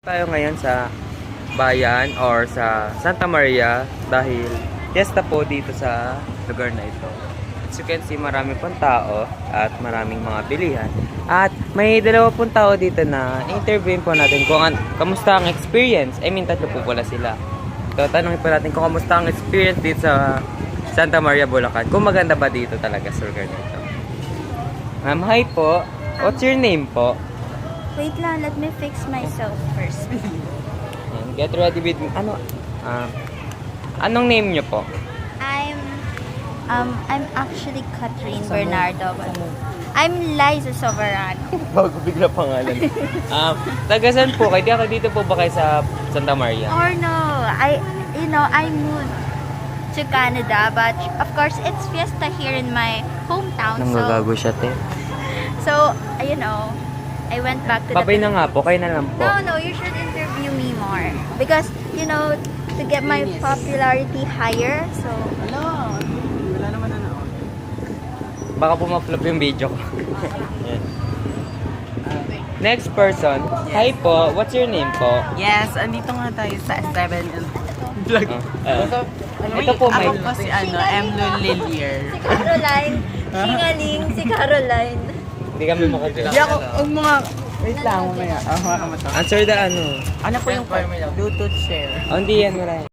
Tayo ngayon sa bayan or sa Santa Maria dahil fiesta po dito sa lugar na ito. As you can see, marami pong tao at maraming mga bilihan. At may dalawa pong tao dito na interviewin po natin kung kamusta ang experience. I mean, tatlo po pala sila. So, tanongin po natin kung kamusta ang experience dito sa Santa Maria, Bulacan. Kung maganda ba dito talaga sa lugar na ito. Ma'am, hi po. What's your name po? Wait lang, let me fix myself first. And get ready with me. Anong name nyo po? I'm actually Catherine Bernardo. I'm Liza Soberano. Bago bigla pangalan. Taga saan po kayo? Dito po ba kayo sa Santa Maria? Or no, I moved to Canada, but of course it's fiesta here in my hometown. Nanggagago siya, te. So, I went back to Babay na nga po, kayo na lang po. No, you should interview me more. Because, to get my popularity higher, so... Wala naman na. Baka po ma-flop yung video ko. Yan. Next person. Hi po, what's your name po? Yes, andito nga tayo sa 7 vlog. Ito po, may... Ako po si Emlo Lillier. Si Caroline, Singaling, si Caroline. Hindi kami makapila. Hindi ako, mga... Wait lang, mamaya. Answer the Ano po yung Bluetooth share? Hindi yan, Maray.